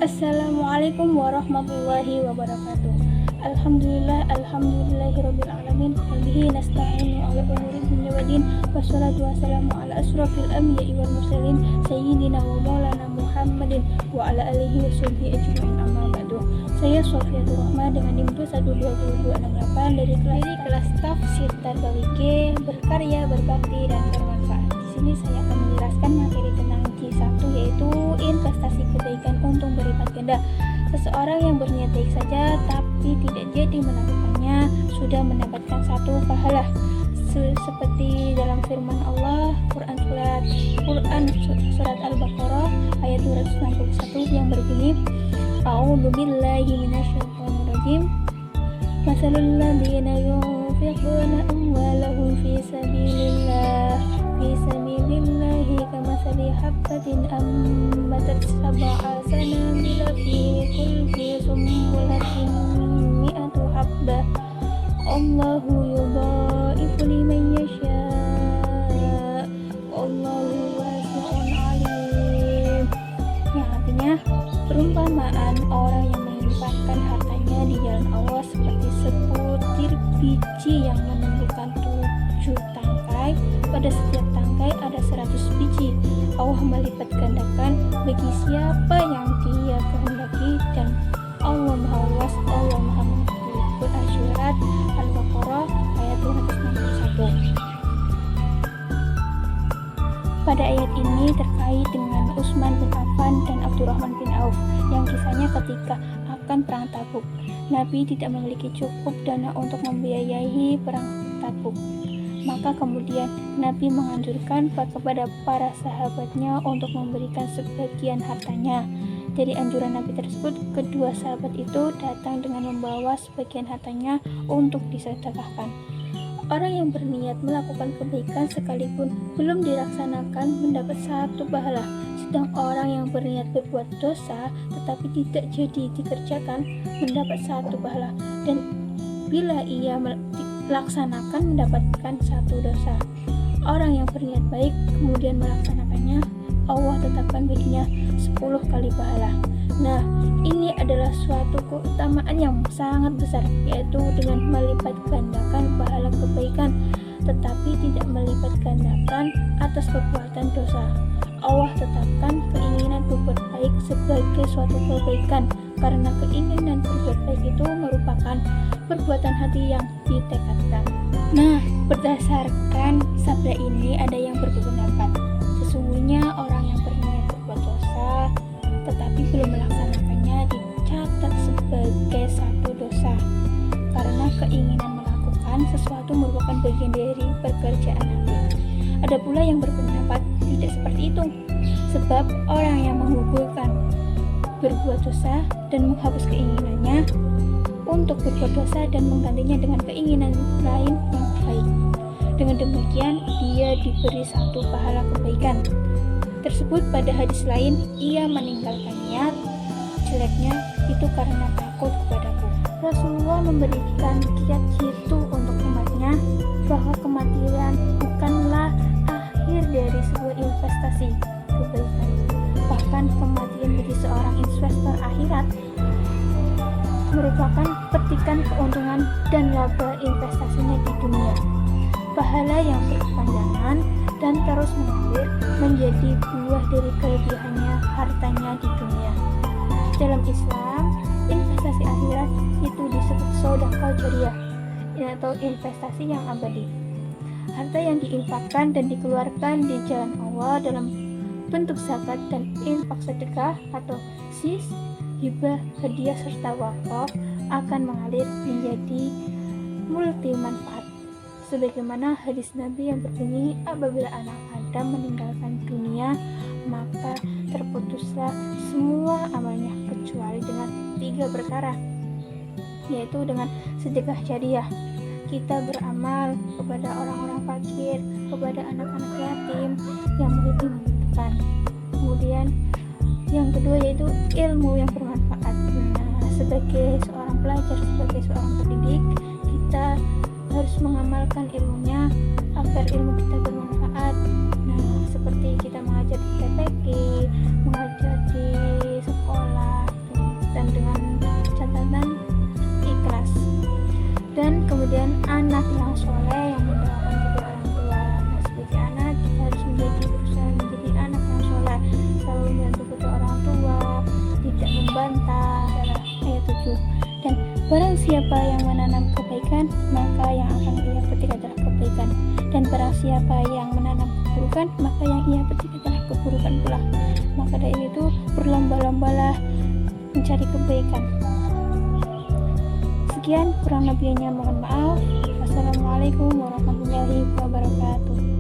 Assalamualaikum warahmatullahi wabarakatuh. Alhamdulillahirabbil alamin. Wabihi nasta'inu ala umuri dunya waddin. Wassalatu wassalamu ala asrofil anbiya'i wal mursalin sayyidina wa maulana Muhammadin wa ala alihi washabihi ajma'in, amma ba'du. Saya Sofiatul Rahma dengan NIM 2122268 dari kelas Tafsir Tarbawi G, berkarya, berbakti dan bermanfaat. Di sini saya akan menjelaskan materi tentang Q1, yaitu investasi kebaikan untung berlipat ganda. Seseorang yang berniat baik saja tapi tidak jadi melakukannya sudah mendapatkan satu pahala, seperti dalam firman Allah Quran surat Al-Baqarah ayat 261 yang berbunyi, A'udzu billahi minasyaitonir rajim. Masalul ladzina yunfiquna amwalahum fi sabilillahi kamathali habbatin ambatat sab'a sanabila fi kulli sumbulatin mi'atu habbah. Allahu yudha'ifu liman yasha'. Wallahu wasi'un 'alim. Yang artinya perumpamaan orang yang menginfakkan hartanya di jalan Allah seperti sebutir biji yang menumbuhkan 7 tangkai. Pada setiap tangkai ada 100 biji. Allah melipat gandakan bagi siapa yang Dia kehendaki, dan Allah Maha Luas, Allah Maha Mengetahui. Quran surat Al-Baqarah ayat 261. Pada ayat ini terkait dengan Utsman bin Affan dan Abdurrahman bin Auf yang kisahnya ketika akan perang Tabuk. Nabi tidak memiliki cukup dana untuk membiayai perang Tabuk. Maka kemudian Nabi menganjurkan kepada para sahabatnya untuk memberikan sebagian hartanya. Dari anjuran Nabi tersebut, kedua sahabat itu datang dengan membawa sebagian hartanya untuk disedekahkan. Orang yang berniat melakukan kebaikan sekalipun belum dilaksanakan mendapat satu pahala, sedang orang yang berniat berbuat dosa tetapi tidak jadi dikerjakan mendapat satu pahala, dan bila ia melaksanakan mendapatkan satu dosa. Orang yang berniat baik kemudian melaksanakannya, Allah tetapkan baginya 10 kali pahala. Nah, ini adalah suatu keutamaan yang sangat besar, yaitu dengan melipat gandakan pahala kebaikan, tetapi tidak melipat gandakan atas perbuatan dosa. Allah tetapkan keinginan berbuat baik sebagai suatu kebaikan, karena keinginan berbuat baik itu merupakan perbuatan hati yang ditekadkan. Nah, berdasarkan sabda ini ada yang berpendapat, sesungguhnya orang yang berniat berbuat dosa tetapi belum melaksanakannya dicatat sebagai satu dosa, karena keinginan melakukan sesuatu merupakan bagian dari pekerjaan hati. Ada pula yang berpendapat tidak seperti itu, sebab orang yang menggugurkan berbuat dosa dan menghapus keinginannya untuk berbuat dosa dan menggantinya dengan keinginan lain yang baik. Dengan demikian, dia diberi satu pahala kebaikan tersebut. Pada hadis lain, ia meninggalkan niat jeleknya itu karena takut kepadaku. Rasulullah memberikan kiat jitu untuk umatnya bahwa kematian bukanlah akhir dari sebuah investasi kebaikan. Bahkan kematian bagi seorang investor akhirat merupakan petikan keuntungan dan laba investasinya di dunia. Pahala yang berkepanjangan dan terus mengalir menjadi buah dari kelebihannya hartanya di dunia. Dalam Islam, investasi akhirat itu disebut sedekah jariyah, atau investasi yang abadi. Harta yang diinfakkan dan dikeluarkan di jalan Allah dalam bentuk zakat dan infak sedekah atau sis, hibah, hadiah serta wakaf akan mengalir menjadi multi manfaat. Sebagaimana hadis Nabi yang berbunyi, apabila anak Adam meninggalkan dunia, maka terputuslah semua amalnya kecuali dengan 3 perkara, yaitu dengan sedekah jariyah. Kita beramal kepada orang-orang fakir, kepada anak-anak yatim yang lebih membutuhkan. Kemudian yang kedua yaitu ilmu yang bermanfaat. Nah, sebagai seorang pelajar, sebagai seorang pendidik, kita harus mengamalkan ilmunya agar ilmu kita bermanfaat. Nah, seperti kita mengajar di TPQ, mengajar di sekolah, Dan kemudian anak yang soleh yang mendoakan kedua orang tua. Nah, sebagai anak kita harus berusaha menjadi anak yang soleh, selalu membantu kedua orang tua, tidak membantah, dalam ayat 7. Dan barang siapa yang menanam kebaikan, maka yang akan ia petik adalah kebaikan. Dan barang siapa yang menanam keburukan, maka yang ia petik adalah keburukan pula. Maka dari itu berlomba-lombalah mencari kebaikan. Sekian, kurang lebihnya mohon maaf. Wassalamualaikum warahmatullahi wabarakatuh.